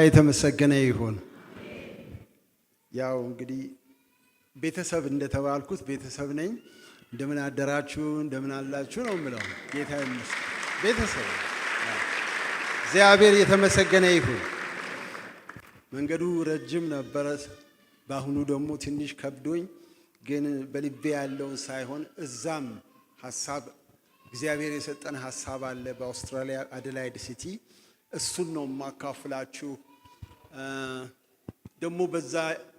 የተመሰገነ ይሁን። ያው እንግዲህ ቤተሰብ እንደተባልኩት ቤተሰብ ነኝ። እንደምን አደራችሁ እንደምን አላችሁ ነው የምለው። ጌታ ይመስገን። ቤተሰብ እግዚአብሔር የተመሰገነ ይሁን። መንገዱ ረጅም ነበረ። በአሁኑ ደግሞ ትንሽ ከብዶኝ ግን በልቤ ያለውን ሳይሆን እዛም ሐሳብ እግዚአብሔር የሰጠን ሐሳብ አለ በአውስትራሊያ አደላይድ ሲቲ እሱን ነው ማካፍላችሁ። ደግሞ በዛ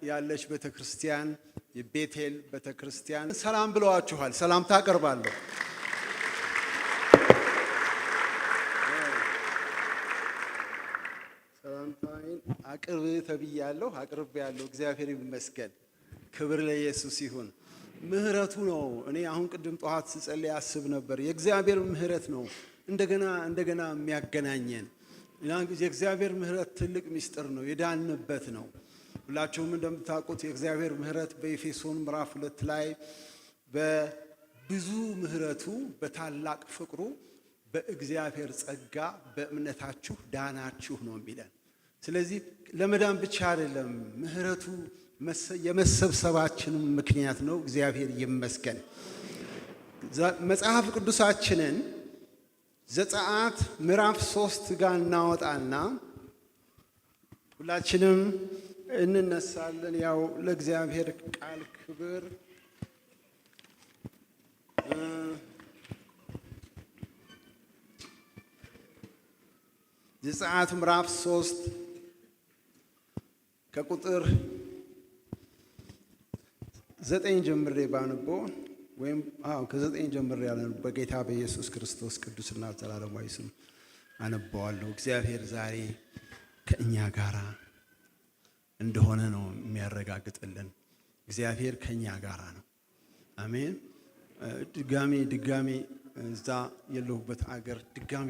ያለች ቤተክርስቲያን የቤቴል ቤተክርስቲያን ሰላም ብለዋችኋል። ሰላምታ አቀርባለሁ። ሰላምታዬን አቅርብ ተብያለሁ፣ አቅርቤያለሁ። እግዚአብሔር ይመስገን። ክብር ለኢየሱስ ይሁን። ምህረቱ ነው። እኔ አሁን ቅድም ጠዋት ስጸልይ አስብ ነበር። የእግዚአብሔር ምህረት ነው እንደገና የሚያገናኘን። የእግዚአብሔር ምህረት ትልቅ ምስጢር ነው፣ የዳንበት ነው። ሁላችሁም እንደምታውቁት የእግዚአብሔር ምህረት በኤፌሶን ምዕራፍ 2 ላይ በብዙ ምህረቱ በታላቅ ፍቅሩ በእግዚአብሔር ጸጋ በእምነታችሁ ዳናችሁ ነው የሚለን። ስለዚህ ለመዳን ብቻ አይደለም፣ ምህረቱ የመሰብሰባችንም ምክንያት ነው። እግዚአብሔር ይመስገን። መጽሐፍ ቅዱሳችንን ዘጸአት ምዕራፍ 3 ጋር እናወጣና ሁላችንም እንነሳለን። ያው ለእግዚአብሔር ቃል ክብር። ዘጸአት ምዕራፍ 3 ከቁጥር 9 ጀምሬ ባንቦ ወይም ከ9 ጀምሬ ያለን በጌታ በኢየሱስ ክርስቶስ ቅዱስና ዘላለማዊ ስም አነባዋለሁ። እግዚአብሔር ዛሬ ከእኛ ጋራ እንደሆነ ነው የሚያረጋግጥልን። እግዚአብሔር ከእኛ ጋራ ነው። አሜን። ድጋሜ እዛ የለሁበት አገር ድጋሜ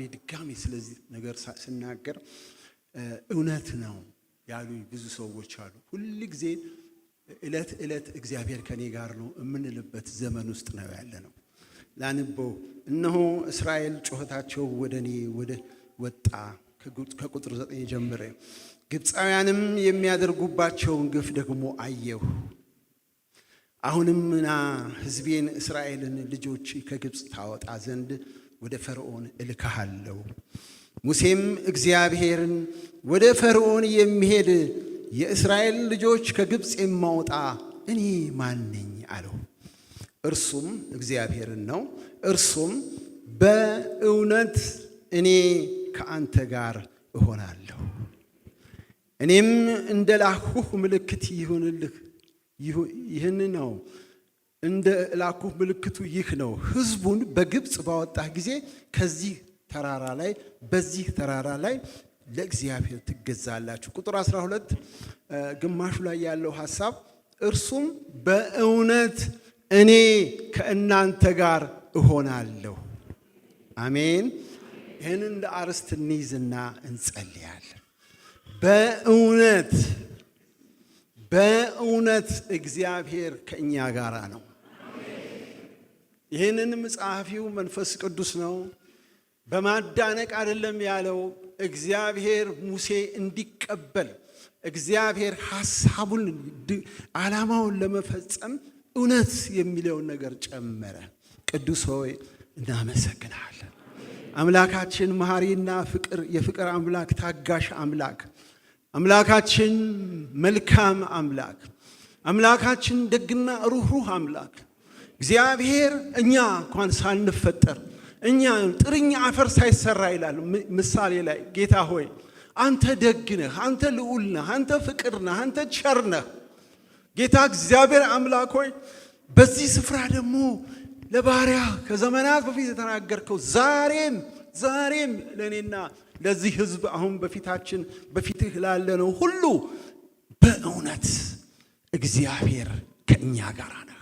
ስለዚህ ነገር ስናገር እውነት ነው ያሉኝ ብዙ ሰዎች አሉ። ሁል ጊዜ ዕለት እግዚአብሔር ከኔ ጋር ነው የምንልበት ዘመን ውስጥ ነው ያለ ነው። ላንበው። እነሆ እስራኤል ጩኸታቸው ወደ እኔ ወጣ። ከቁጥር 9 ጀምሬ ግብፃውያንም የሚያደርጉባቸውን ግፍ ደግሞ አየሁ። አሁንም ና ሕዝቤን እስራኤልን ልጆች ከግብፅ ታወጣ ዘንድ ወደ ፈርዖን እልክሃለሁ። ሙሴም እግዚአብሔርን ወደ ፈርዖን የሚሄድ የእስራኤል ልጆች ከግብፅ የማውጣ እኔ ማን ነኝ አለው። እርሱም እግዚአብሔርን ነው። እርሱም በእውነት እኔ ከአንተ ጋር እሆናለሁ፣ እኔም እንደ ላኩህ ምልክት ይሁንልህ። ይህን ነው እንደ ላኩህ ምልክቱ ይህ ነው። ሕዝቡን በግብፅ ባወጣህ ጊዜ በዚህ ተራራ ላይ ለእግዚአብሔር ትገዛላችሁ። ቁጥር 12 ግማሹ ላይ ያለው ሐሳብ እርሱም በእውነት እኔ ከእናንተ ጋር እሆናለሁ። አሜን። ይህንን እንደ አርስት እንይዝና እንጸልያለን። በእውነት እግዚአብሔር ከእኛ ጋር ነው። ይህንንም ጸሐፊው መንፈስ ቅዱስ ነው። በማዳነቅ አይደለም ያለው። እግዚአብሔር ሙሴ እንዲቀበል እግዚአብሔር ሐሳቡን ዓላማውን ለመፈጸም እውነት የሚለውን ነገር ጨመረ። ቅዱስ ሆይ እናመሰግናለን። አምላካችን መሐሪና የፍቅር አምላክ፣ ታጋሽ አምላካችን መልካም አምላካችን ደግና ሩህሩህ አምላክ እግዚአብሔር እኛ እንኳን ሳንፈጠር እኛ ጥርኛ አፈር ሳይሰራ ይላል ምሳሌ ላይ ጌታ ሆይ አንተ ደግ ነህ፣ አንተ ልዑል ነህ፣ አንተ ፍቅር ነህ፣ አንተ ቸር ነህ። ጌታ እግዚአብሔር አምላክ ሆይ በዚህ ስፍራ ደግሞ ለባሪያ ከዘመናት በፊት የተናገርከው ዛሬም ለእኔና ለዚህ ሕዝብ አሁን በፊትህ ላለነው ሁሉ በእውነት እግዚአብሔር ከእኛ ጋር ነህ።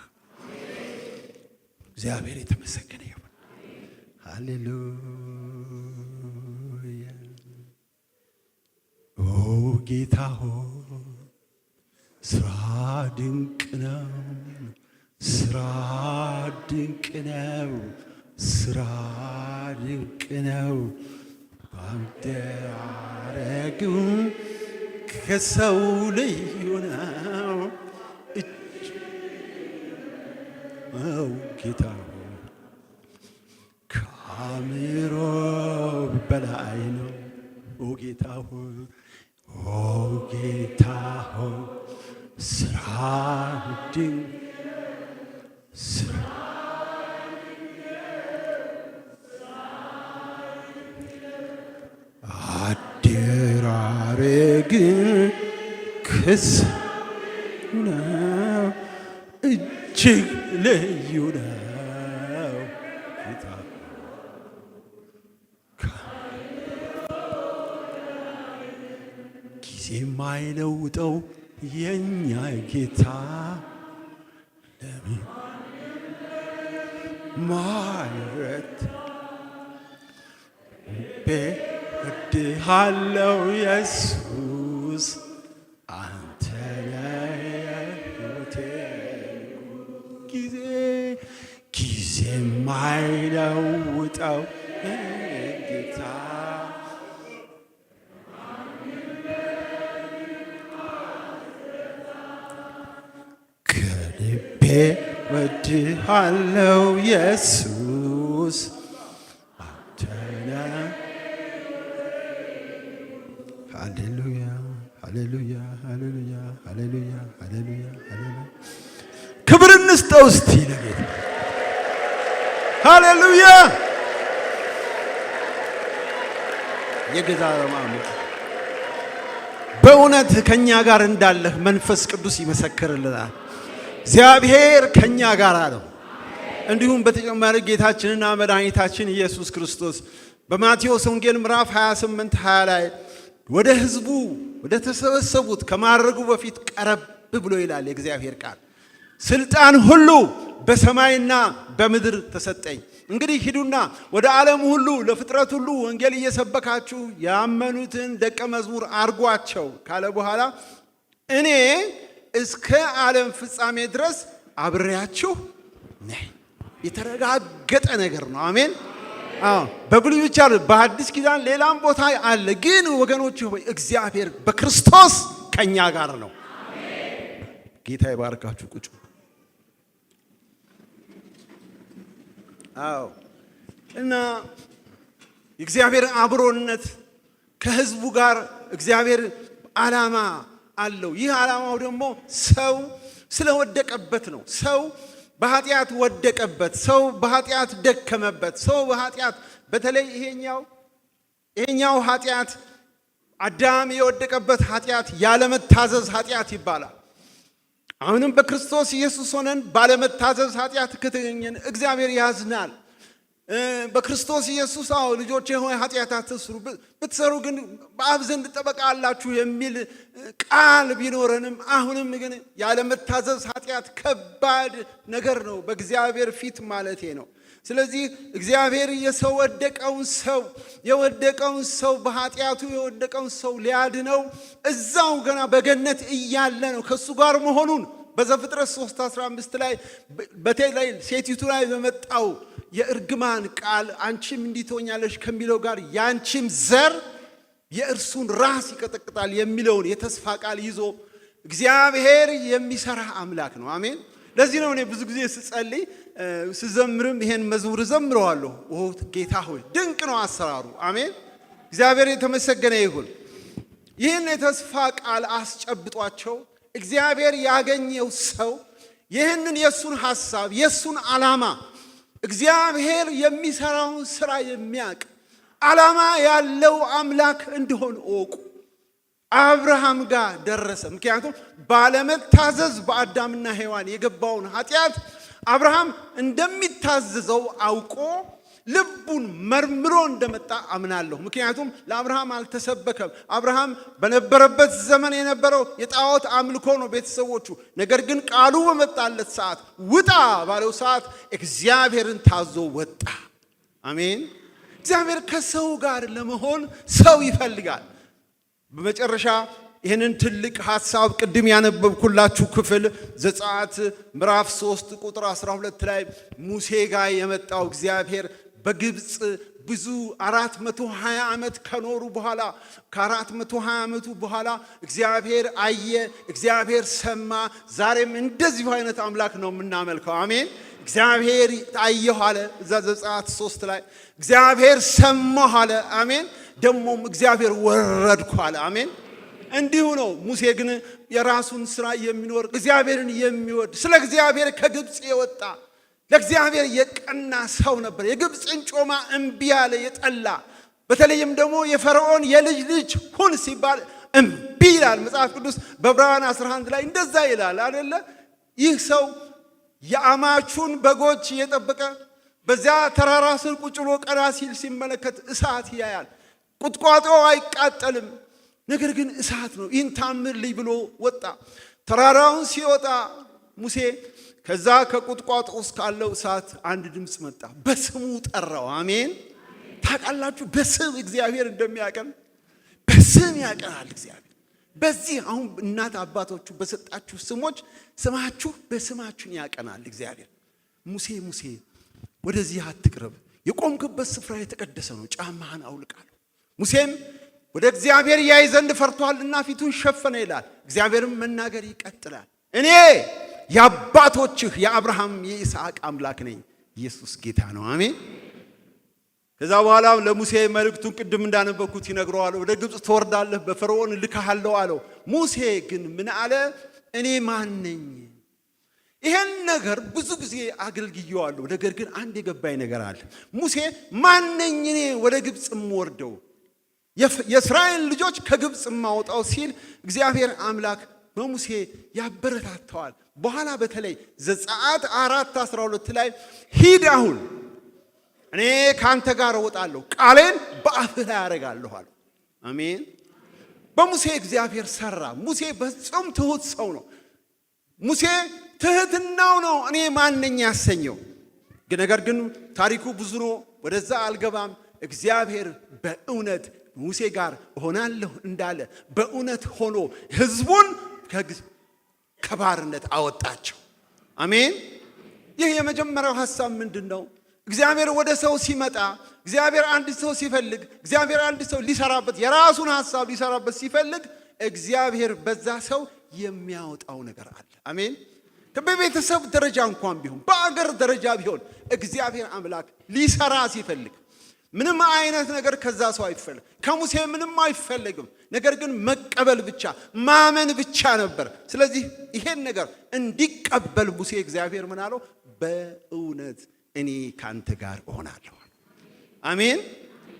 እግዚአብሔር የተመሰገነ ይሁን። ሃሌሉያ። ኦ ጌታ ሆይ ስራ ድንቅ ነው፣ ስራ ድንቅ ነው፣ ስራ ድንቅ ነው። ባንተ አረግም ከሰው ልዩ ነው ጌታ ከአእምሮ በላይ ነው ጌታ ሆይ ጌታ ሆይ ስራ ድንቅ ስራ አደራረግ ከሰው ነው እጅግ ልዩ ነው ጌታ ጊዜ የማይለውጠው የኛ ጌታ ለምን ማይረት እወድሃለሁ ኢየሱስ አንተ ነህ ሕይወቴ ጊዜ የማይለውጠው ጌታ ከልቤ እወድሃለሁ ኢየሱስ አንተ ነህ ሃሌሉያ ሃሌሉያ ሃሌሉያ ሃሌሉያ ሃሌሉያ ሃሌሉያ ክብር እንስጠው እስቲ ለጌታ ሃሌሉያ የጌታ ማሙት በእውነት ከኛ ጋር እንዳለህ መንፈስ ቅዱስ ይመሰክርልናል እግዚአብሔር ከኛ ጋር ነው እንዲሁም በተጨማሪ ጌታችንና መድኃኒታችን ኢየሱስ ክርስቶስ በማቴዎስ ወንጌል ምዕራፍ 28 20 ላይ ወደ ህዝቡ ወደ ተሰበሰቡት ከማረጉ በፊት ቀረብ ብሎ ይላል የእግዚአብሔር ቃል ስልጣን ሁሉ በሰማይና በምድር ተሰጠኝ እንግዲህ ሂዱና ወደ ዓለም ሁሉ ለፍጥረት ሁሉ ወንጌል እየሰበካችሁ ያመኑትን ደቀ መዝሙር አርጓቸው ካለ በኋላ እኔ እስከ ዓለም ፍጻሜ ድረስ አብሬያችሁ ነኝ የተረጋገጠ ነገር ነው አሜን በብሉይ ብቻ በአዲስ ኪዳን ሌላም ቦታ አለ ግን ወገኖች ሆይ እግዚአብሔር በክርስቶስ ከኛ ጋር ነው ጌታ ይባርካችሁ ቁጭ እና እግዚአብሔር አብሮነት ከህዝቡ ጋር እግዚአብሔር ዓላማ አለው ይህ ዓላማው ደግሞ ሰው ስለወደቀበት ነው ሰው በኃጢአት ወደቀበት ሰው በኃጢአት ደከመበት ሰው በኃጢአት በተለይ ይሄኛው ኃጢአት አዳም የወደቀበት ኃጢአት ያለመታዘዝ ኃጢአት ይባላል አሁንም በክርስቶስ ኢየሱስ ሆነን ባለመታዘዝ ኃጢአት ከተገኘን እግዚአብሔር ያዝናል በክርስቶስ ኢየሱስ ልጆቼ ሆይ ኃጢአት አትስሩ ብትሰሩ ግን በአብ ዘንድ ጠበቃ አላችሁ የሚል ቃል ቢኖረንም አሁንም ግን ያለመታዘዝ ኃጢአት ከባድ ነገር ነው በእግዚአብሔር ፊት ማለቴ ነው ስለዚህ እግዚአብሔር የወደቀውን ሰው በኃጢአቱ የወደቀውን ሰው ሊያድነው እዛው ገና በገነት እያለ ነው ከሱ ጋር መሆኑን በዘፍጥረት 3:15 ላይ በተለይ ሴቲቱ ላይ በመጣው የእርግማን ቃል አንቺም እንዲትሆኛለሽ ከሚለው ጋር ያንቺም ዘር የእርሱን ራስ ይቀጠቅጣል የሚለውን የተስፋ ቃል ይዞ እግዚአብሔር የሚሰራ አምላክ ነው አሜን ለዚህ ነው እኔ ብዙ ጊዜ ስጸልይ ስዘምርም ይሄን መዝሙር ዘምረዋለሁ ጌታ ሆይ ድንቅ ነው አሰራሩ አሜን እግዚአብሔር የተመሰገነ ይሁን ይህን የተስፋ ቃል አስጨብጧቸው እግዚአብሔር ያገኘው ሰው ይህንን የሱን ሐሳብ የሱን ዓላማ እግዚአብሔር የሚሰራውን ሥራ የሚያውቅ ዓላማ ያለው አምላክ እንደሆነ ወቁ አብርሃም ጋር ደረሰ ምክንያቱም ባለመታዘዝ በአዳምና ሔዋን የገባውን ኃጢአት አብርሃም እንደሚታዘዘው አውቆ ልቡን መርምሮ እንደመጣ አምናለሁ ምክንያቱም ለአብርሃም አልተሰበከም አብርሃም በነበረበት ዘመን የነበረው የጣዖት አምልኮ ነው ቤተሰቦቹ ነገር ግን ቃሉ በመጣለት ሰዓት ውጣ ባለው ሰዓት እግዚአብሔርን ታዞ ወጣ አሜን እግዚአብሔር ከሰው ጋር ለመሆን ሰው ይፈልጋል በመጨረሻ ይህንን ትልቅ ሐሳብ ቅድም ያነበብኩላችሁ ክፍል ዘጸአት ምዕራፍ 3 ቁጥር 12 ላይ ሙሴ ጋር የመጣው እግዚአብሔር በግብጽ ብዙ 420 ዓመት ከኖሩ በኋላ ከ420 ዓመቱ በኋላ እግዚአብሔር አየ፣ እግዚአብሔር ሰማ። ዛሬም እንደዚሁ አይነት አምላክ ነው የምናመልከው። አሜን። እግዚአብሔር አየሁ አለ እዛ ዘጸአት 3 ላይ እግዚአብሔር ሰማሁ አለ። አሜን። ደሞም እግዚአብሔር ወረድኩ አለ። አሜን። እንዲሁ ነው። ሙሴ ግን የራሱን ስራ የሚኖር እግዚአብሔርን የሚወድ ስለ እግዚአብሔር ከግብፅ የወጣ ለእግዚአብሔር የቀና ሰው ነበር። የግብፅን ጮማ እምቢ ያለ የጠላ፣ በተለይም ደግሞ የፈርዖን የልጅ ልጅ ሁን ሲባል እምቢ ይላል መጽሐፍ ቅዱስ በዕብራውያን 11 ላይ እንደዛ ይላል አይደለ? ይህ ሰው የአማቹን በጎች እየጠበቀ በዚያ ተራራ ስር ቁጭ ብሎ ቀና ሲል ሲመለከት እሳት ያያል። ቁጥቋጦ አይቃጠልም፣ ነገር ግን እሳት ነው። ይህን ታምር ልይ ብሎ ወጣ። ተራራውን ሲወጣ ሙሴ ከዛ ከቁጥቋጦ ውስጥ ካለው እሳት አንድ ድምፅ መጣ። በስሙ ጠራው። አሜን። ታውቃላችሁ በስም እግዚአብሔር እንደሚያቀን በስም ያቀናል እግዚአብሔር። በዚህ አሁን እናት አባቶቹ በሰጣችሁ ስሞች ስማችሁ በስማችሁን ያቀናል እግዚአብሔር። ሙሴ ሙሴ ወደዚህ አትቅረብ፣ የቆምክበት ስፍራ የተቀደሰ ነው፣ ጫማህን አውልቃለሁ። ሙሴም ወደ እግዚአብሔር ያይ ዘንድ ፈርቷልና ፊቱን ሸፈነ ይላል። እግዚአብሔርም መናገር ይቀጥላል። እኔ የአባቶችህ የአብርሃም የይስሐቅ አምላክ ነኝ። ኢየሱስ ጌታ ነው። አሜን። ከዛ በኋላ ለሙሴ መልእክቱን ቅድም እንዳነበኩት ይነግረዋል። ወደ ግብፅ ትወርዳለህ፣ በፈርዖን ልካሃለሁ አለው። ሙሴ ግን ምን አለ? እኔ ማን ነኝ? ይሄን ነገር ብዙ ጊዜ አገልግየዋለሁ። ነገር ግን አንድ የገባኝ ነገር አለ። ሙሴ ማን ነኝ እኔ ወደ ግብፅ የምወርደው የእስራኤል ልጆች ከግብፅ የማወጣው ሲል እግዚአብሔር አምላክ በሙሴ ያበረታተዋል። በኋላ በተለይ ዘጸአት 4:12 ላይ ሂድ አሁን እኔ ካንተ ጋር እወጣለሁ፣ ቃሌን በአፍህ ላይ አደርጋለሁ አለ። አሜን። በሙሴ እግዚአብሔር ሰራ። ሙሴ በጣም ትሁት ሰው ነው። ሙሴ ትህትናው ነው እኔ ማን ነኝ ያሰኘው። ነገር ግን ታሪኩ ብዙ ነው፣ ወደዛ አልገባም። እግዚአብሔር በእውነት ሙሴ ጋር እሆናለሁ እንዳለ በእውነት ሆኖ ህዝቡን ከባርነት አወጣቸው። አሜን። ይህ የመጀመሪያው ሐሳብ ምንድነው? እግዚአብሔር ወደ ሰው ሲመጣ፣ እግዚአብሔር አንድ ሰው ሲፈልግ፣ እግዚአብሔር አንድ ሰው ሊሰራበት የራሱን ሐሳብ ሊሰራበት ሲፈልግ እግዚአብሔር በዛ ሰው የሚያወጣው ነገር አለ። አሜን። በቤተሰብ ደረጃ እንኳን ቢሆን በአገር ደረጃ ቢሆን እግዚአብሔር አምላክ ሊሰራ ሲፈልግ ምንም አይነት ነገር ከዛ ሰው አይፈልግ። ከሙሴ ምንም አይፈልግም። ነገር ግን መቀበል ብቻ ማመን ብቻ ነበር። ስለዚህ ይሄን ነገር እንዲቀበል ሙሴ እግዚአብሔር ምን አለው? በእውነት እኔ ካንተ ጋር እሆናለሁ። አሜን።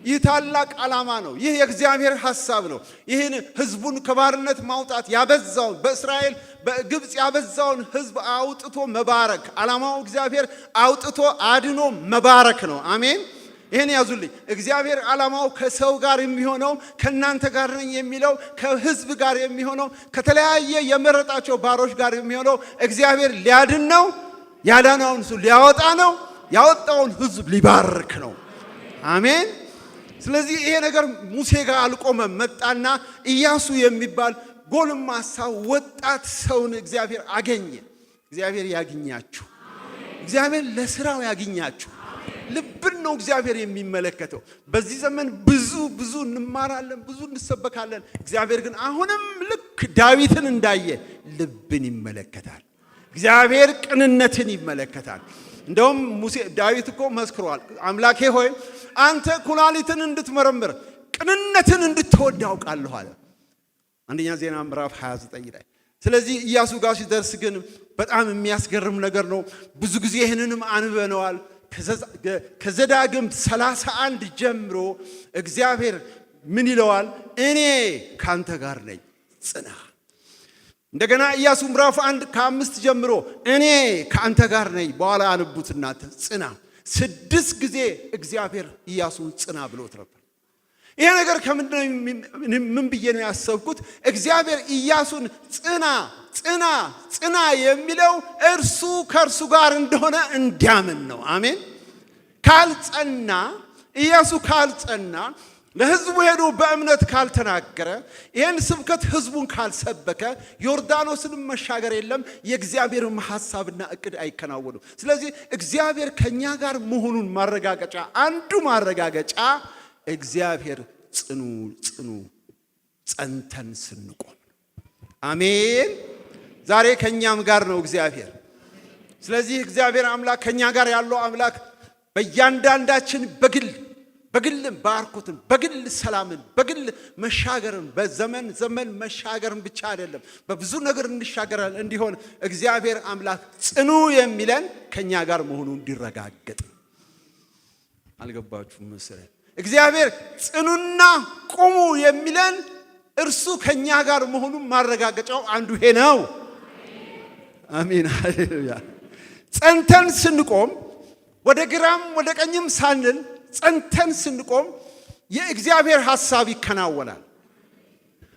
ይህ ታላቅ ዓላማ ነው። ይህ የእግዚአብሔር ሐሳብ ነው። ይህን ህዝቡን ከባርነት ማውጣት ያበዛውን በእስራኤል በግብፅ ያበዛውን ህዝብ አውጥቶ መባረክ ዓላማው እግዚአብሔር አውጥቶ አድኖ መባረክ ነው። አሜን። ይሄን ያዙልኝ። እግዚአብሔር ዓላማው ከሰው ጋር የሚሆነው ከናንተ ጋር ነኝ የሚለው ከህዝብ ጋር የሚሆነው ከተለያየ የመረጣቸው ባሮች ጋር የሚሆነው እግዚአብሔር ሊያድን ነው። ያዳነውን ህዝብ ሊያወጣ ነው። ያወጣውን ህዝብ ሊባርክ ነው። አሜን። ስለዚህ ይሄ ነገር ሙሴ ጋር አልቆመም። መጣና ኢያሱ የሚባል ጎልማሳ ወጣት ሰውን እግዚአብሔር አገኘ። እግዚአብሔር ያግኛችሁ። እግዚአብሔር ለስራው ያግኛችሁ። ልብን ነው እግዚአብሔር የሚመለከተው። በዚህ ዘመን ብዙ እንማራለን፣ ብዙ እንሰበካለን። እግዚአብሔር ግን አሁንም ልክ ዳዊትን እንዳየ ልብን ይመለከታል። እግዚአብሔር ቅንነትን ይመለከታል። እንደውም ሙሴ ዳዊት እኮ መስክሯል። አምላኬ ሆይ አንተ ኩላሊትን እንድትመረምር ቅንነትን እንድትወድ አውቃለሁ አለ። አንደኛ ዜና ምዕራፍ 29 ላይ። ስለዚህ ኢያሱ ጋር ሲደርስ ግን በጣም የሚያስገርም ነገር ነው። ብዙ ጊዜ ይህንንም አንበነዋል። ከዘዳግም 31 ጀምሮ እግዚአብሔር ምን ይለዋል? እኔ ካንተ ጋር ነኝ፣ ጽና። እንደገና ኢያሱ ምዕራፍ 1:5 ጀምሮ እኔ ካንተ ጋር ነኝ። በኋላ አንቡትና ጽና። 6 ጊዜ እግዚአብሔር ኢያሱን ጽና ብሎት ነበር። ይሄ ነገር ምን ብዬ ነው ያሰብኩት? እግዚአብሔር ኢያሱን ጽና የሚለው እርሱ ከእርሱ ጋር እንደሆነ እንዲያምን ነው። አሜን። ካልጸና ኢያሱ ካልጸና ለሕዝቡ ሄዶ በእምነት ካልተናገረ ይሄን ስብከት ሕዝቡን ካልሰበከ ዮርዳኖስን መሻገር የለም። የእግዚአብሔርም ሐሳብና እቅድ አይከናወኑም። ስለዚህ እግዚአብሔር ከኛ ጋር መሆኑን ማረጋገጫ አንዱ ማረጋገጫ እግዚአብሔር ጽኑ ጸንተን ስንቆም። አሜን። ዛሬ ከኛም ጋር ነው እግዚአብሔር። ስለዚህ እግዚአብሔር አምላክ ከኛ ጋር ያለው አምላክ በእያንዳንዳችን በግልም ባርኮትን በግል ሰላምን በግል መሻገርን በዘመን መሻገርን ብቻ አይደለም በብዙ ነገር እንሻገራለን እንዲሆን እግዚአብሔር አምላክ ጽኑ የሚለን ከኛ ጋር መሆኑን እንዲረጋገጥ። አልገባችሁም መሰለኝ? እግዚአብሔር ጽኑና ቁሙ የሚለን እርሱ ከኛ ጋር መሆኑን ማረጋገጫው አንዱ ይሄ ነው። አሜን ሃሌሉያ። ጸንተን ስንቆም ወደ ግራም ወደ ቀኝም ሳንል ጸንተን ስንቆም የእግዚአብሔር ሐሳብ ይከናወናል።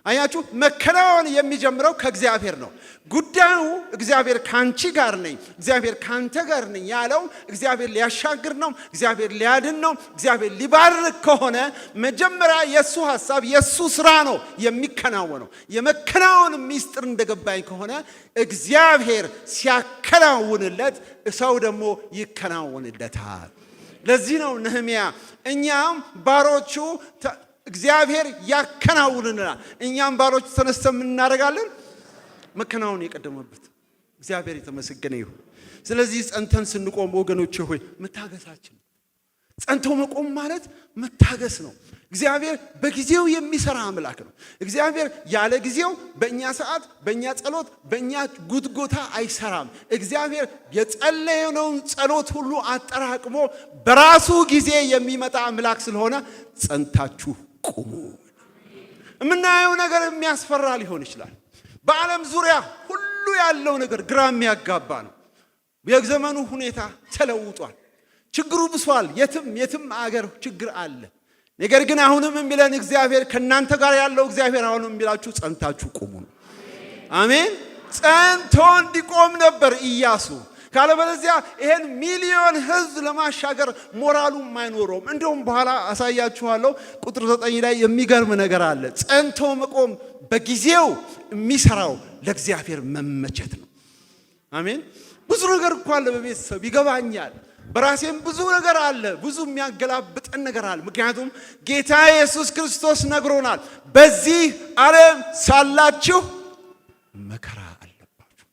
አያችሁ፣ መከናወን የሚጀምረው ከእግዚአብሔር ነው። ጉዳዩ እግዚአብሔር ካንቺ ጋር ነኝ፣ እግዚአብሔር ካንተ ጋር ነኝ ያለው እግዚአብሔር ሊያሻግር ነው፣ እግዚአብሔር ሊያድን ነው፣ እግዚአብሔር ሊባርክ ከሆነ መጀመሪያ የሱ ሐሳብ የሱ ስራ ነው የሚከናወነው። የመከናወን ሚስጥር እንደገባኝ ከሆነ እግዚአብሔር ሲያከናውንለት ሰው ደግሞ ይከናወንለታል። ለዚህ ነው ነህምያ እኛም ባሮቹ እግዚአብሔር ያከናውንልናል። እኛም ባሮቹ ተነስተን ምን እናደርጋለን? መከናወን የቀደመበት እግዚአብሔር የተመሰገነ ይሁን። ስለዚህ ጸንተን ስንቆም ወገኖቼ ሆይ መታገሳችን፣ ጸንቶ መቆም ማለት መታገስ ነው። እግዚአብሔር በጊዜው የሚሰራ አምላክ ነው። እግዚአብሔር ያለ ጊዜው በእኛ ሰዓት፣ በእኛ ጸሎት፣ በእኛ ጉትጎታ አይሰራም። እግዚአብሔር የጸለየነውን ጸሎት ሁሉ አጠራቅሞ በራሱ ጊዜ የሚመጣ አምላክ ስለሆነ ጸንታችሁ ቁሙ። የምናየው ነገር የሚያስፈራ ሊሆን ይችላል። በዓለም ዙሪያ ሁሉ ያለው ነገር ግራ የሚያጋባ ነው። የዘመኑ ሁኔታ ተለውጧል። ችግሩ ብሷል። የትም አገር ችግር አለ። ነገር ግን አሁንም የሚለን እግዚአብሔር ከናንተ ጋር ያለው እግዚአብሔር አሁንም የሚላችሁ ጸንታችሁ ቁሙ ነው። አሜን። ጸንቶ እንዲቆም ነበር ኢያሱ። ካለበለዚያ ይሄን ሚሊዮን ሕዝብ ለማሻገር ሞራሉም አይኖረውም። እንደውም በኋላ አሳያችኋለሁ። ቁጥር 9 ላይ የሚገርም ነገር አለ። ጸንቶ መቆም በጊዜው የሚሰራው ለእግዚአብሔር መመቸት ነው። አሜን። ብዙ ነገር እኮ አለ በቤተሰብ ይገባኛል። በራሴም ብዙ ነገር አለ፣ ብዙ የሚያገላብጠን ነገር አለ። ምክንያቱም ጌታ ኢየሱስ ክርስቶስ ነግሮናል፣ በዚህ ዓለም ሳላችሁ መከራ አለባችሁ።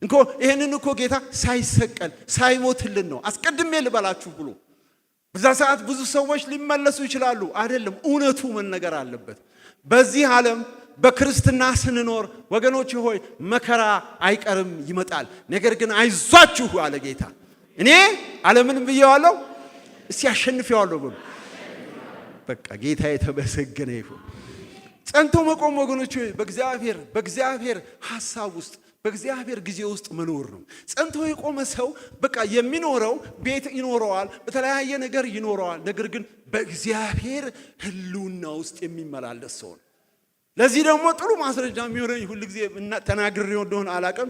እንኮ ይሄንን እኮ ጌታ ሳይሰቀል ሳይሞትልን ነው አስቀድሜ ልበላችሁ ብሎ። በዛ ሰዓት ብዙ ሰዎች ሊመለሱ ይችላሉ። አይደለም፣ እውነቱ መነገር አለበት። በዚህ ዓለም በክርስትና ስንኖር ወገኖች ሆይ መከራ አይቀርም፣ ይመጣል። ነገር ግን አይዟችሁ አለ ጌታ። እኔ ዓለምን ብየዋለሁ፣ እስቲ አሸንፌዋለሁ ብሎ በቃ ጌታ የተመሰገነ ይሁን። ጸንቶ መቆም ወገኖች በእግዚአብሔር ሐሳብ ውስጥ በእግዚአብሔር ጊዜ ውስጥ መኖር ነው። ጸንቶ የቆመ ሰው በቃ የሚኖረው ቤት ይኖረዋል፣ በተለያየ ነገር ይኖረዋል። ነገር ግን በእግዚአብሔር ሕልውና ውስጥ የሚመላለስ ሰው ነው። ለዚህ ደግሞ ጥሩ ማስረጃ የሚሆነኝ ሁሉ ጊዜ ተናግሬው እንደሆነ አላውቅም፣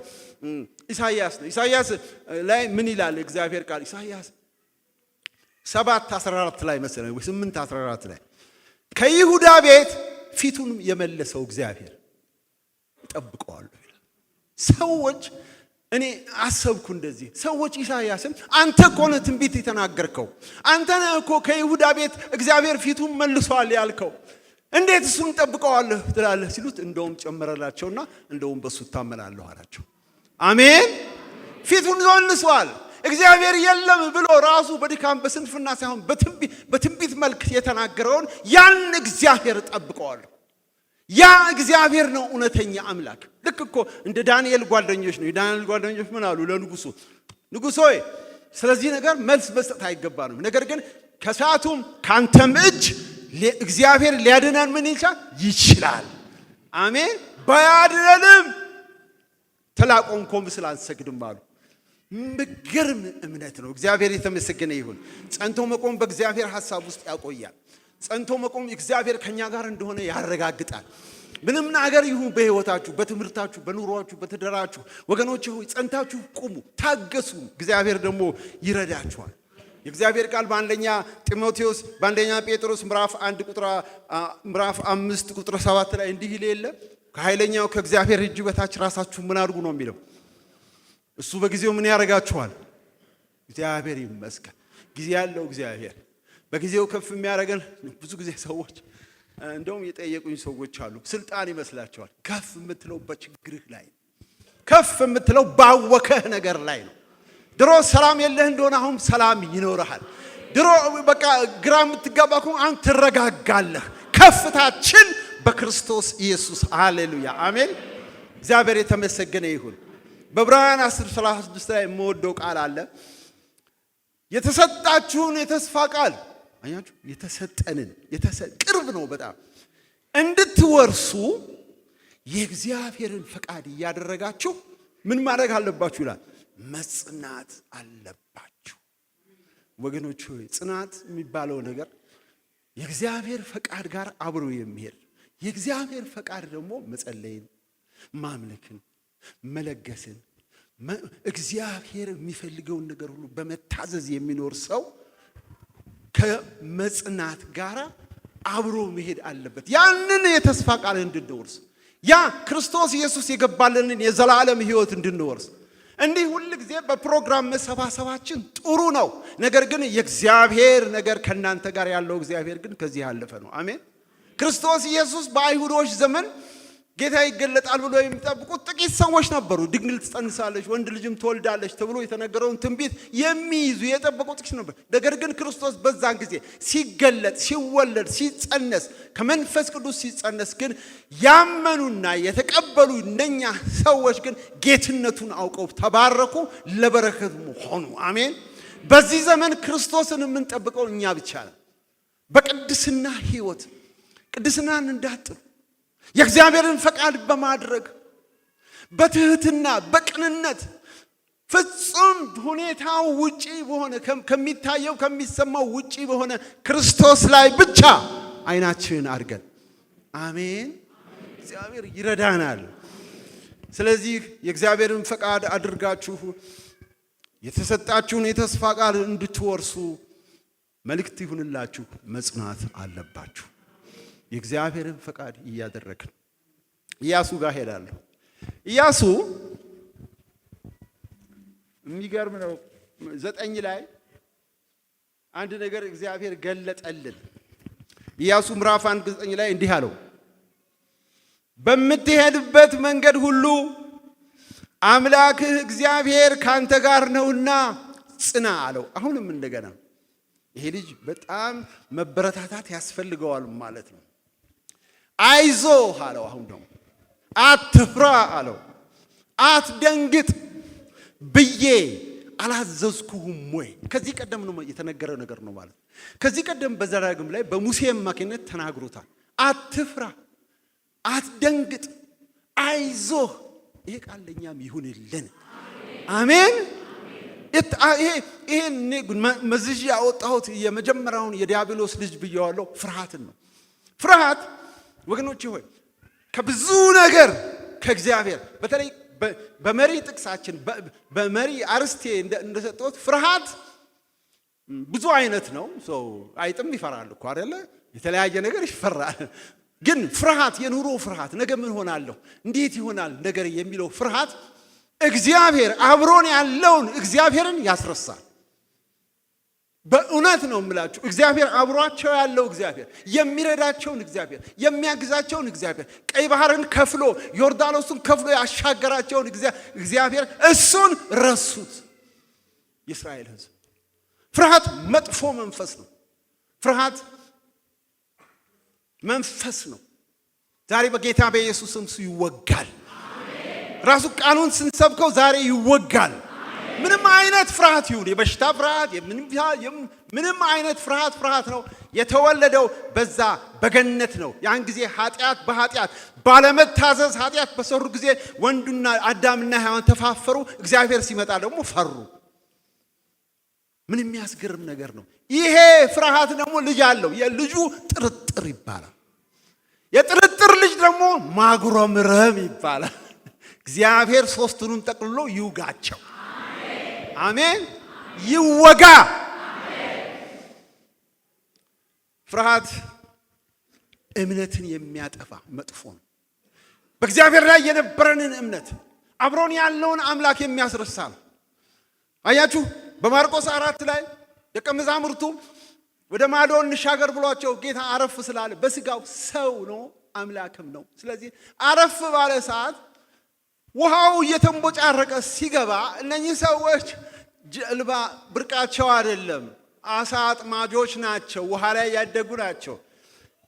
ኢሳይያስ ነው። ኢሳይያስ ላይ ምን ይላል እግዚአብሔር ቃል? ኢሳይያስ 7:14 ላይ መሰለኝ ወይ 8:14 ላይ ከይሁዳ ቤት ፊቱን የመለሰው እግዚአብሔር ይጠብቀዋል ይላል። ሰዎች እኔ አሰብኩ እንደዚህ ሰዎች ኢሳይያስን አንተ እኮ ነህ ትንቢት የተናገርከው፣ አንተ ነህ እኮ ከይሁዳ ቤት እግዚአብሔር ፊቱን መልሷል ያልከው፣ እንዴት እሱን ጠብቀዋለህ ትላለህ ሲሉት እንደውም ጨመረላቸውና እንደውም በሱ ታመናለሁ አላቸው። አሜን። ፊቱን መልሷል። እግዚአብሔር የለም ብሎ ራሱ በድካም በስንፍና ሳይሆን በትንቢት መልክ የተናገረውን ያን እግዚአብሔር ጠብቀዋለሁ። ያ እግዚአብሔር ነው እውነተኛ አምላክ። ልክ እኮ እንደ ዳንኤል ጓደኞች ነው። የዳንኤል ጓደኞች ምን አሉ ለንጉሱ? ንጉሥ ሆይ ስለዚህ ነገር መልስ መስጠት አይገባንም፣ ነገር ግን ከሰዓቱም ካንተም እጅ እግዚአብሔር ሊያድነን ምን ይችላል? አሜን። ባያድነንም ተላቆምኮ ምስል አንሰግድም አሉ። ምገርም እምነት ነው። እግዚአብሔር የተመሰገነ ይሁን። ጸንቶ መቆም በእግዚአብሔር ሐሳብ ውስጥ ያቆያል። ጸንቶ መቆም እግዚአብሔር ከኛ ጋር እንደሆነ ያረጋግጣል። ምንም ነገር ይሁን በህይወታችሁ፣ በትምህርታችሁ፣ በኑሯችሁ፣ በትዳራችሁ ወገኖች ሆይ ጸንታችሁ ቁሙ፣ ታገሱ። እግዚአብሔር ደግሞ ይረዳችኋል። የእግዚአብሔር ቃል በአንደኛ ጢሞቴዎስ በአንደኛ ጴጥሮስ ምዕራፍ 5 ቁጥር 7 ላይ እንዲህ ይል የለ ከኃይለኛው ከእግዚአብሔር እጅ በታች ራሳችሁ ምን አድርጉ ነው የሚለው። እሱ በጊዜው ምን ያደርጋችኋል? እግዚአብሔር ይመስገን። ጊዜ ያለው እግዚአብሔር በጊዜው ከፍ የሚያደርገን። ብዙ ጊዜ ሰዎች እንደውም የጠየቁኝ ሰዎች አሉ። ስልጣን ይመስላቸዋል። ከፍ የምትለው በችግርህ ላይ፣ ከፍ የምትለው ባወከህ ነገር ላይ ነው። ድሮ ሰላም የለህ እንደሆነ አሁን ሰላም ይኖርሃል። ድሮ በቃ ግራ የምትጋባ ከሆነ አሁን ትረጋጋለህ። ከፍታችን በክርስቶስ ኢየሱስ። ሃሌሉያ አሜን። እግዚአብሔር የተመሰገነ ይሁን። በዕብራውያን 10:36 ላይ የምወደው ቃል አለ። የተሰጣችሁን የተስፋ ቃል አያችሁ፣ የተሰጠንን ቅርብ ነው በጣም እንድትወርሱ የእግዚአብሔርን ፈቃድ እያደረጋችሁ ምን ማድረግ አለባችሁ ይላል? መጽናት አለባችሁ። ወገኖች ሆይ ጽናት የሚባለው ነገር የእግዚአብሔር ፈቃድ ጋር አብሮ የሚሄድ የእግዚአብሔር ፈቃድ ደግሞ መጸለይን፣ ማምለክን፣ መለገስን እግዚአብሔር የሚፈልገውን ነገር ሁሉ በመታዘዝ የሚኖር ሰው ከመጽናት ጋር አብሮ መሄድ አለበት። ያንን የተስፋ ቃል እንድንወርስ ያ ክርስቶስ ኢየሱስ የገባልንን የዘላለም ሕይወት እንድንወርስ እንዲህ ሁሉ ጊዜ በፕሮግራም መሰባሰባችን ጥሩ ነው። ነገር ግን የእግዚአብሔር ነገር ከናንተ ጋር ያለው እግዚአብሔር ግን ከዚህ ያለፈ ነው። አሜን። ክርስቶስ ኢየሱስ በአይሁዶች ዘመን ጌታ ይገለጣል ብሎ የሚጠብቁት ጥቂት ሰዎች ነበሩ። ድንግል ትጸንሳለች ወንድ ልጅም ትወልዳለች ተብሎ የተነገረውን ትንቢት የሚይዙ የጠበቁ ጥቂት ነበር። ነገር ግን ክርስቶስ በዛን ጊዜ ሲገለጥ፣ ሲወለድ፣ ሲጸነስ ከመንፈስ ቅዱስ ሲጸነስ ግን ያመኑና የተቀበሉ እነኛ ሰዎች ግን ጌትነቱን አውቀው ተባረኩ፣ ለበረከት ሆኑ። አሜን። በዚህ ዘመን ክርስቶስን የምንጠብቀው እኛ ብቻ ነን። በቅድስና ሕይወት ቅድስናን እንዳጥሩ የእግዚአብሔርን ፈቃድ በማድረግ በትህትና በቅንነት ፍጹም ሁኔታው ውጪ በሆነ ከሚታየው ከሚሰማው ውጪ በሆነ ክርስቶስ ላይ ብቻ አይናችንን አድርገን አሜን። እግዚአብሔር ይረዳናል። ስለዚህ የእግዚአብሔርን ፈቃድ አድርጋችሁ የተሰጣችሁን የተስፋ ቃል እንድትወርሱ መልእክት ይሁንላችሁ። መጽናት አለባችሁ። የእግዚአብሔርን ፈቃድ እያደረግን ኢያሱ ጋር ሄዳለሁ። ኢያሱ የሚገርም ነው። 9 ላይ አንድ ነገር እግዚአብሔር ገለጠልን። ኢያሱ ምዕራፍ 1:9 ላይ እንዲህ አለው፣ በምትሄድበት መንገድ ሁሉ አምላክህ እግዚአብሔር ካንተ ጋር ነውና ጽና አለው። አሁንም እንደገና ይሄ ልጅ በጣም መበረታታት ያስፈልገዋል ማለት ነው። አይዞህ አለው። አሁን ደግሞ አትፍራ አለው። አትደንግጥ ብዬ አላዘዝኩህም ወይ? ከዚህ ቀደም ነው የተነገረ ነገር ነው ማለት። ከዚህ ቀደም በዘዳግም ላይ በሙሴ አማካኝነት ተናግሮታል። አትፍራ፣ አትደንግጥ፣ አይዞህ። ይሄ ቃል ለኛም ይሁንልን። አሜን። ይሄን መዝዣ ያወጣሁት የመጀመሪያውን የዲያብሎስ ልጅ ብየዋለሁ፣ ፍርሃትን ነው። ፍርሃት ወገኖች ሆይ ከብዙ ነገር ከእግዚአብሔር በተለይ በመሪ ጥቅሳችን በመሪ አርስቴ እንደሰጠሁት ፍርሃት ብዙ አይነት ነው። ሰው አይጥም ይፈራል እኮ አይደለ? የተለያየ ነገር ይፈራል። ግን ፍርሃት የኑሮ ፍርሃት፣ ነገ ምን ሆናለሁ፣ እንዴት ይሆናል ነገር የሚለው ፍርሃት እግዚአብሔር አብሮን ያለውን እግዚአብሔርን ያስረሳል። በእውነት ነው የምላችሁ። እግዚአብሔር አብሯቸው ያለው እግዚአብሔር የሚረዳቸውን እግዚአብሔር የሚያግዛቸውን እግዚአብሔር ቀይ ባህርን ከፍሎ ዮርዳኖስን ከፍሎ ያሻገራቸውን እግዚአብሔር እሱን ረሱት የእስራኤል ሕዝብ። ፍርሃት መጥፎ መንፈስ ነው። ፍርሃት መንፈስ ነው። ዛሬ በጌታ በኢየሱስ ስም ይወጋል። ራሱ ቃሉን ስንሰብከው ዛሬ ይወጋል። ምንም አይነት ፍርሃት ይሁን የበሽታ ፍርሃት ምንም አይነት ፍርሃት ነው። የተወለደው በዛ በገነት ነው። ያን ጊዜ ኃጢአት በኃጢአት ባለመታዘዝ ኃጢአት በሰሩ ጊዜ ወንዱና አዳምና ሔዋን ተፋፈሩ። እግዚአብሔር ሲመጣ ደግሞ ፈሩ። ምን የሚያስገርም ነገር ነው። ይሄ ፍርሃት ደግሞ ልጅ አለው። የልጁ ጥርጥር ይባላል። የጥርጥር ልጅ ደግሞ ማጉረምረም ይባላል። እግዚአብሔር ሶስቱንም ጠቅልሎ ይውጋቸው። አሜን። ይወጋ። ፍርሃት እምነትን የሚያጠፋ መጥፎ ነው። በእግዚአብሔር ላይ የነበረንን እምነት አብሮን ያለውን አምላክ የሚያስረሳ ነው። አያችሁ በማርቆስ 4 ላይ ደቀ መዛሙርቱ ወደ ማዶ እንሻገር ብሏቸው ጌታ አረፍ ስላለ በስጋው ሰው ነው አምላክም ነው። ስለዚህ አረፍ ባለ ሰዓት ውሃው እየተንቦጫረቀ ሲገባ እነኚህ ሰዎች ጀልባ ብርቃቸው አይደለም፣ አሳ አጥማጆች ናቸው፣ ውሃ ላይ ያደጉ ናቸው።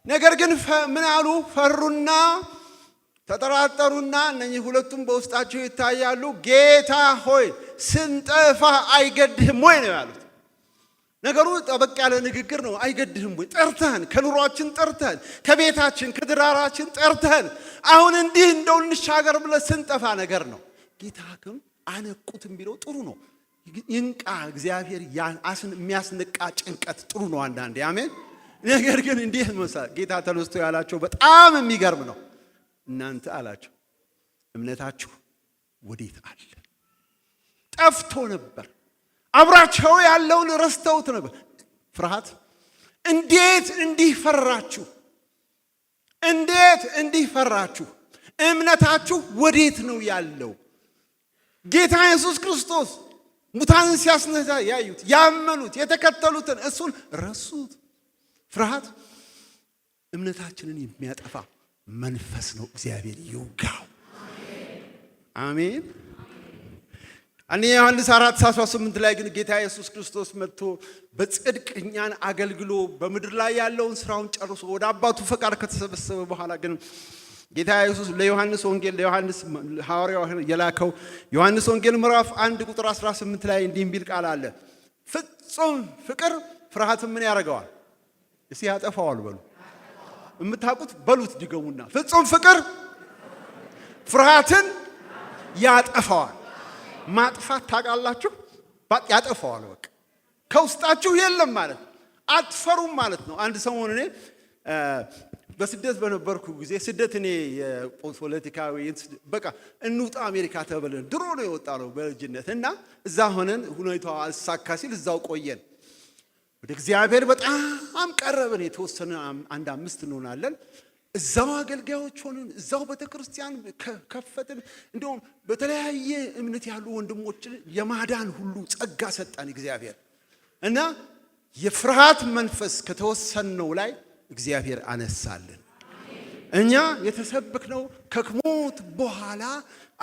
ነገር ግን ምን አሉ? ፈሩና ተጠራጠሩና እነኚህ ሁለቱም በውስጣቸው ይታያሉ። ጌታ ሆይ ስንጠፋ አይገድህም ወይ ነው ያሉት። ነገሩ ጠበቅ ያለ ንግግር ነው። አይገድህም ወይ? ጠርተህን፣ ከኑሯችን ጠርተህን፣ ከቤታችን ከድራራችን ጠርተህን አሁን እንዲህ እንደው እንሻገር ብለህ ስንጠፋ ነገር ነው። ጌታ ግን አነቁት ቢለው ጥሩ ነው። ይንቃ እግዚአብሔር የሚያስነቃ ጭንቀት ጥሩ ነው አንዳንዴ። አሜን። ነገር ግን እንዲህ መሳል ጌታ ተነስቶ ያላቸው በጣም የሚገርም ነው። እናንተ አላቸው እምነታችሁ ወዴት አለ? ጠፍቶ ነበር። አብራቸው ያለውን ረስተውት ነበር። ፍርሃት እንዴት እንዲህ ፈራችሁ? እንዴት እንዲህ ፈራችሁ? እምነታችሁ ወዴት ነው ያለው? ጌታ ኢየሱስ ክርስቶስ ሙታንን ሲያስነሳ ያዩት፣ ያመኑት፣ የተከተሉትን እሱን ረሱት። ፍርሃት እምነታችንን የሚያጠፋ መንፈስ ነው። እግዚአብሔር ይውጋው። አሜን። አንደኛ ዮሐንስ 4:18 ላይ ግን ጌታ ኢየሱስ ክርስቶስ መጥቶ በጽድቅ እኛን አገልግሎ በምድር ላይ ያለውን ስራውን ጨርሶ ወደ አባቱ ፈቃድ ከተሰበሰበ በኋላ ግን ጌታ ኢየሱስ ለዮሐንስ ወንጌል ለዮሐንስ ሐዋርያው የላከው ዮሐንስ ወንጌል ምዕራፍ 1 ቁጥር 18 ላይ እንዲህ የሚል ቃል አለ። ፍጹም ፍቅር ፍርሃትን ምን ያደርገዋል? እስቲ ያጠፋዋል በሉ። የምታውቁት በሉት ድገሙና። ፍጹም ፍቅር ፍርሃትን ያጠፋዋል። ማጥፋት ታውቃላችሁ? ያጠፋዋል። በቃ ከውስጣችሁ የለም ማለት አትፈሩም ማለት ነው። አንድ ሰሞን እኔ በስደት በነበርኩ ጊዜ ስደት እኔ የፖለቲካዊ በቃ እንውጣ አሜሪካ ተብለን ድሮ ነው የወጣነው በልጅነት እና እዛ ሆነን ሁኔታው አልሳካ ሲል እዛው ቆየን። ወደ እግዚአብሔር በጣም ቀረብን። የተወሰነ 1-5 እንሆናለን። እዛው አገልጋዮች ሆነን እዛው ቤተክርስቲያን ከፈትን። እንደውም በተለያየ እምነት ያሉ ወንድሞችን የማዳን ሁሉ ጸጋ ሰጣን እግዚአብሔር እና የፍርሃት መንፈስ ከተወሰነው ላይ እግዚአብሔር አነሳልን። እኛ የተሰበክነው ከሞት በኋላ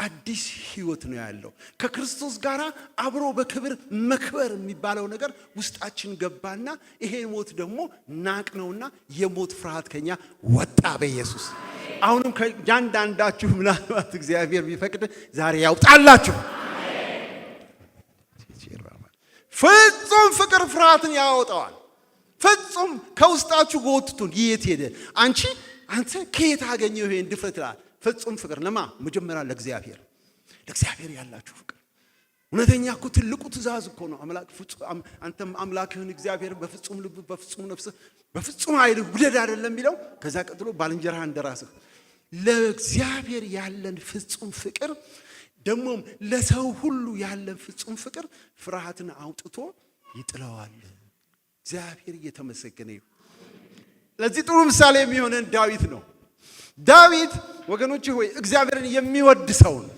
አዲስ ህይወት ነው ያለው። ከክርስቶስ ጋር አብሮ በክብር መክበር የሚባለው ነገር ውስጣችን ገባና ይሄ ሞት ደግሞ ናቅነውና የሞት ፍርሃት ከኛ ወጣ በኢየሱስ። አሁንም ከእያንዳንዳችሁ ምናልባት እግዚአብሔር ቢፈቅድ ዛሬ ያውጣላችሁ። ፍጹም ፍቅር ፍርሃትን ያወጣዋል። ፍጹም ከውስጣችሁ ጎትቶን የት ሄደ? አንተ ከየት አገኘው ይሄን ድፍረት ይላል። ፍጹም ፍቅር ለማ መጀመሪያ ለእግዚአብሔር ያላችሁ ፍቅር እውነተኛ እኮ ትልቁ ትእዛዝ እኮ ነው። አንተም አምላክህን እግዚአብሔርን በፍጹም ልብ፣ በፍጹም ነፍስ፣ በፍጹም ኃይል ውደድ አይደለም የሚለው። ከዛ ቀጥሎ ባልንጀራህ እንደራስህ። ለእግዚአብሔር ያለን ፍጹም ፍቅር ደግሞም ለሰው ሁሉ ያለን ፍጹም ፍቅር ፍርሃትን አውጥቶ ይጥለዋል። እግዚአብሔር እየተመሰገነ ይሁን። ለዚህ ጥሩ ምሳሌ የሚሆነን ዳዊት ነው። ዳዊት ወገኖቼ ሆይ እግዚአብሔርን የሚወድ ሰው ነው።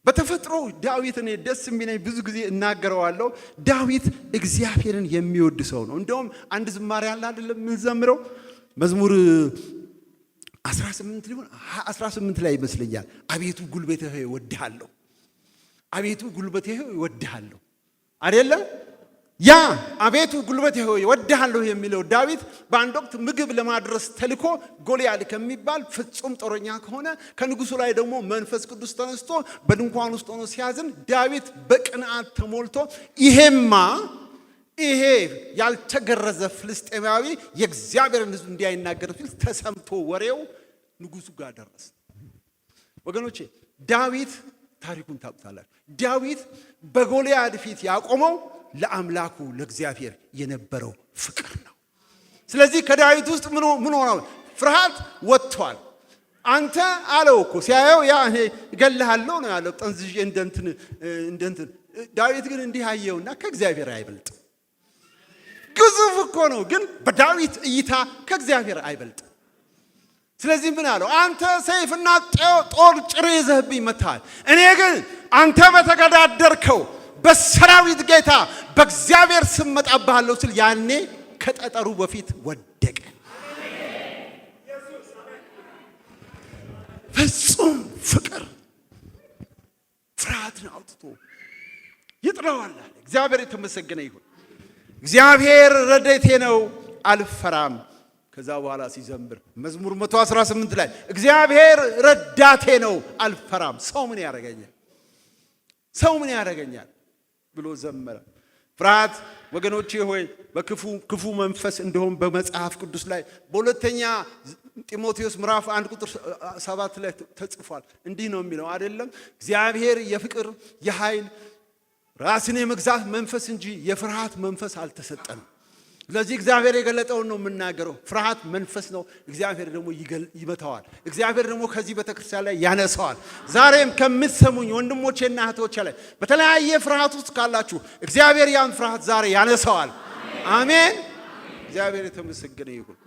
በተፈጥሮ ዳዊት እኔ ደስ የሚለኝ ብዙ ጊዜ እናገረዋለሁ። ዳዊት እግዚአብሔርን የሚወድ ሰው ነው። እንደውም አንድ ዝማሬ አለ አይደለም የምንዘምረው መዝሙር 18 ላይ ይመስለኛል። አቤቱ ጉልበቴ ሆይ እወድሃለሁ፣ አቤቱ ጉልበቴ ሆይ እወድሃለሁ አይደለም? ያ አቤቱ ጉልበቴ ሆይ እወድሃለሁ የሚለው ዳዊት በአንድ ወቅት ምግብ ለማድረስ ተልኮ ጎልያድ ከሚባል ፍጹም ጦረኛ ከሆነ ከንጉሱ ላይ ደግሞ መንፈስ ቅዱስ ተነስቶ በድንኳን ውስጥ ሆኖ ሲያዝን ዳዊት በቅንዓት ተሞልቶ ይሄ ያልተገረዘ ፍልስጤማዊ የእግዚአብሔርን ሕዝብ እንዲያይናገር ሲል ተሰምቶ ወሬው ንጉሱ ጋር ደረሰ። ወገኖቼ ዳዊት ታሪኩን ታውቁታላችሁ። ዳዊት በጎልያድ ፊት ያቆመው ለአምላኩ ለእግዚአብሔር የነበረው ፍቅር ነው። ስለዚህ ከዳዊት ውስጥ ምን ሆነ? ፍርሃት ወጥቷል። አንተ አለው እኮ ሲያየው ያ እኔ እገልሃለሁ ነው ያለው ጠንዝዤ እንደንትን። ዳዊት ግን እንዲህ አየውና ከእግዚአብሔር አይበልጥ። ግዙፍ እኮ ነው፣ ግን በዳዊት እይታ ከእግዚአብሔር አይበልጥም። ስለዚህ ምን አለው? አንተ ሰይፍና ጦር ጭሬ ይዘህብኝ መጥተሃል፣ እኔ ግን አንተ በተገዳደርከው በሰራዊት ጌታ በእግዚአብሔር ስም መጣብሃለሁ ሲል ያኔ ከጠጠሩ በፊት ወደቀ። ፍጹም ፍቅር ፍርሃትን አውጥቶ ይጥለዋል። እግዚአብሔር የተመሰገነ ይሁን። እግዚአብሔር ረድኤቴ ነው አልፈራም። ከዛ በኋላ ሲዘምር መዝሙር 118 ላይ እግዚአብሔር ረዳቴ ነው አልፈራም፣ ሰው ምን ያደርገኛል? ሰው ምን ያደርገኛል ብሎ ዘመረ። ፍርሃት ወገኖቼ ሆይ በክፉ መንፈስ እንደሆነ በመጽሐፍ ቅዱስ ላይ በሁለተኛ ጢሞቴዎስ ምዕራፍ 1 ቁጥር 7 ላይ ተጽፏል። እንዲህ ነው የሚለው አይደለም? እግዚአብሔር የፍቅር የኃይል ራስን የመግዛት መንፈስ እንጂ የፍርሃት መንፈስ አልተሰጠንም። ስለዚህ እግዚአብሔር የገለጠውን ነው የምናገረው። ፍርሃት መንፈስ ነው፣ እግዚአብሔር ደግሞ ይመታዋል። እግዚአብሔር ደግሞ ከዚህ ቤተክርስቲያን ላይ ያነሳዋል። ዛሬም ከምትሰሙኝ ወንድሞቼና እህቶቼ ላይ በተለያየ ፍርሃት ውስጥ ካላችሁ እግዚአብሔር ያን ፍርሃት ዛሬ ያነሳዋል። አሜን። እግዚአብሔር የተመሰገነ ይሁን።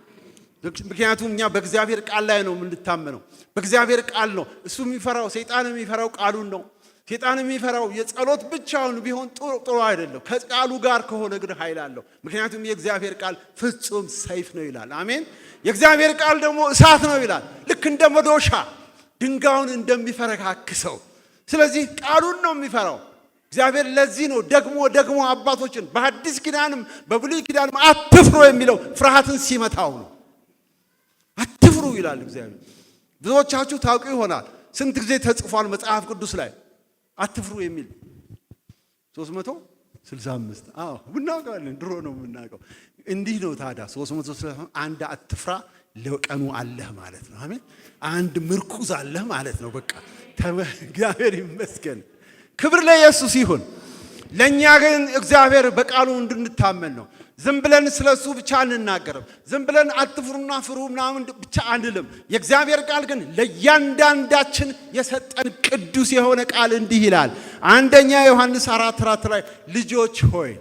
ምክንያቱም እኛ በእግዚአብሔር ቃል ላይ ነው የምንታመነው። በእግዚአብሔር ቃል ነው እሱ የሚፈራው። ሰይጣን የሚፈራው ቃሉን ነው። ሰይጣን የሚፈራው የጸሎት ብቻውን ቢሆን ጥሩ አይደለም። ከቃሉ ጋር ከሆነ ግን ኃይል አለው። ምክንያቱም የእግዚአብሔር ቃል ፍጹም ሰይፍ ነው ይላል። አሜን። የእግዚአብሔር ቃል ደግሞ እሳት ነው ይላል። ልክ እንደ መዶሻ ድንጋዩን እንደሚፈረካክሰው። ስለዚህ ቃሉን ነው የሚፈራው እግዚአብሔር። ለዚህ ነው ደግሞ አባቶችን በአዲስ ኪዳንም በብሉይ ኪዳንም አትፍሩ የሚለው ፍርሃትን ሲመታው ነው። አትፍሩ ይላል እግዚአብሔር። ብዙዎቻችሁ ታውቁ ይሆናል። ስንት ጊዜ ተጽፏል መጽሐፍ ቅዱስ ላይ አትፍሩ የሚል 365 ብናውቃለን። ድሮ ነው የምናውቀው። እንዲህ ነው ታዲያ 365 አንድ አትፍራ ለቀኑ አለህ ማለት ነው። አሜን። አንድ ምርኩዝ አለህ ማለት ነው። በቃ እግዚአብሔር ይመስገን። ክብር ለኢየሱስ ይሁን። ለእኛ ግን እግዚአብሔር በቃሉ እንድንታመን ነው። ዝም ብለን ስለሱ ብቻ አንናገርም። ዝም ብለን አትፍሩና ፍሩ ምናምን ብቻ አንልም። የእግዚአብሔር ቃል ግን ለእያንዳንዳችን የሰጠን ቅዱስ የሆነ ቃል እንዲህ ይላል። አንደኛ ዮሐንስ 4:4 ላይ ልጆች ሆይ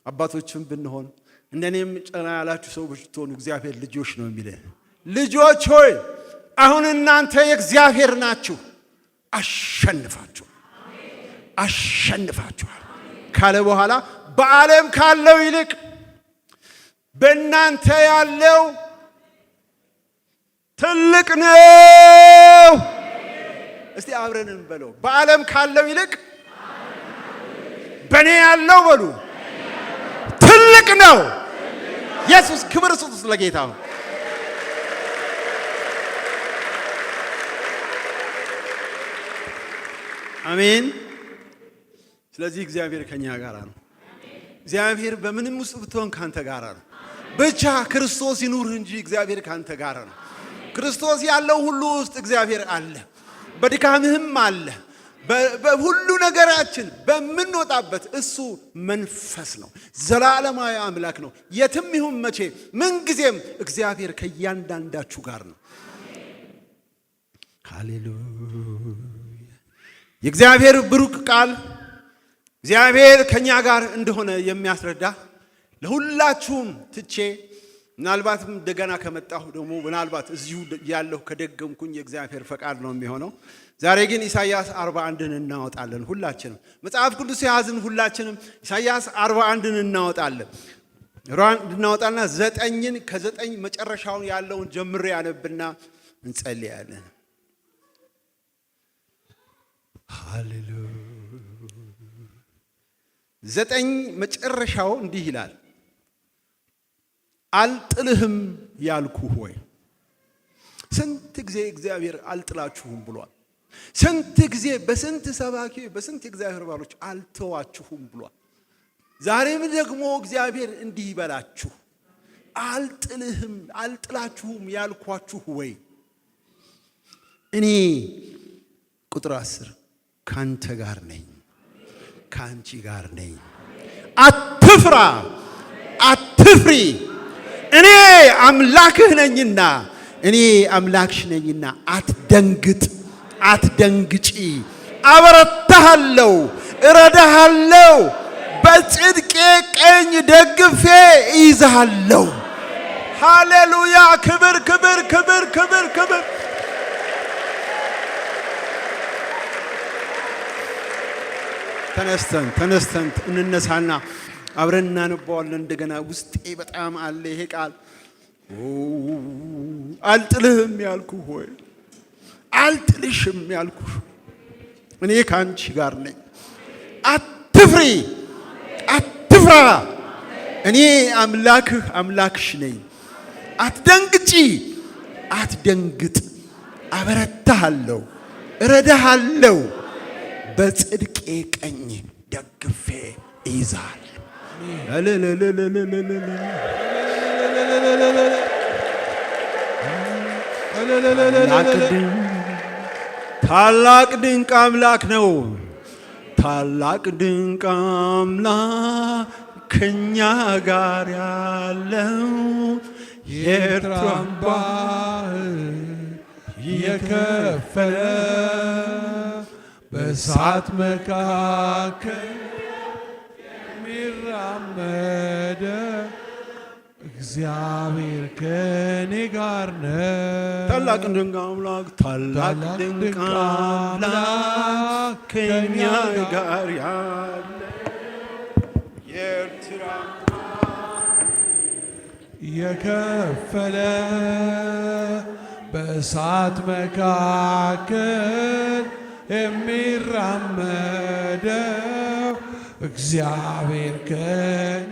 አባቶችን ብንሆን እንደኔም ጨና ያላችሁ ሰዎች ብትሆኑ እግዚአብሔር ልጆች ነው የሚለን። ልጆች ሆይ አሁን እናንተ የእግዚአብሔር ናችሁ፣ አሸንፋችኋል ካለ በኋላ በዓለም ካለው ይልቅ በእናንተ ያለው ትልቅ ነው። እስቲ አብረን እንበለው። በዓለም ካለው ይልቅ በእኔ ያለው በሉ ትልቅ ነው። ኢየሱስ ክብር ስጡት ለጌታ ነው። አሜን። ስለዚህ እግዚአብሔር ከኛ ጋር ነው። እግዚአብሔር በምንም ውስጥ ብትሆን ካንተ ጋር ነው። ብቻ ክርስቶስ ይኑር እንጂ እግዚአብሔር ካንተ ጋር ነው። ክርስቶስ ያለው ሁሉ ውስጥ እግዚአብሔር አለ። በድካምህም አለ። በሁሉ ነገራችን በምንወጣበት እሱ መንፈስ ነው። ዘላለማዊ አምላክ ነው። የትም ይሁን መቼ ምንጊዜም እግዚአብሔር ከእያንዳንዳችሁ ጋር ነው። ሃሌሉያ። የእግዚአብሔር ብሩክ ቃል እግዚአብሔር ከኛ ጋር እንደሆነ የሚያስረዳ ለሁላችሁም ትቼ ምናልባትም እንደገና ከመጣሁ ደግሞ ምናልባት እዚሁ ያለሁ ከደገምኩኝ የእግዚአብሔር ፈቃድ ነው የሚሆነው። ዛሬ ግን ኢሳይያስ 41ን እናወጣለን። ሁላችንም መጽሐፍ ቅዱስ የያዝን ሁላችንም ኢሳይያስ 41ን እናወጣለን። እናወጣና 9ን ከ9 መጨረሻውን ያለውን ጀምሬ ያነብና እንጸልያለን። ሃሌሉያ። 9 መጨረሻው እንዲህ ይላል። አልጥልህም ያልኩህ ሆይ። ስንት ጊዜ እግዚአብሔር አልጥላችሁም ብሏል። ስንት ጊዜ በስንት ሰባኪ በስንት እግዚአብሔር ባሮች አልተዋችሁም ብሏል። ዛሬም ደግሞ እግዚአብሔር እንዲህ ይበላችሁ፣ አልጥላችሁም ያልኳችሁ ወይ እኔ ቁጥር 10 ካንተ ጋር ነኝ፣ ካንቺ ጋር ነኝ። አትፍራ፣ አትፍሪ፣ እኔ አምላክህ ነኝና፣ እኔ አምላክሽ ነኝና። አትደንግጥ፣ አትደንግጪ። አበረታሃለሁ፣ እረዳሃለሁ፣ በጽድቄ ቀኝ ደግፌ ይዛለሁ። ሃሌሉያ! ክብር ክብር ክብር ክብር ክብር። ተነስተን እንነሳና አብረን እናነባዋለን እንደገና። ውስጤ በጣም አለ ይሄ ቃል። አልጥልህም ያልኩህ ሆይ አልጥልሽም ያልኩህ እኔ ከአንቺ ጋር ነኝ። አትፍሪ፣ አትፍራ፣ እኔ አምላክህ አምላክሽ ነኝ። አትደንግጪ፣ አትደንግጥ፣ አበረታሃለሁ፣ እረዳሃለሁ፣ በጽድቄ ቀኝ ደግፌ ይዛል። ታላቅ ድንቅ አምላክ ነው። ታላቅ ድንቅ አምላክ ከኛ ጋር ያለው የኤርትራን ባህር የከፈለ በእሳት መካከል የሚራመደ እግዚአብሔር ከኔ ጋር ነው። ታላቅ ድንቅ አምላክ ታላቅ ድንቅ አምላክ ከኛ ጋር ያለ የኤርትራን የከፈለ በእሳት መካከል የሚራመደው እግዚአብሔር ከኔ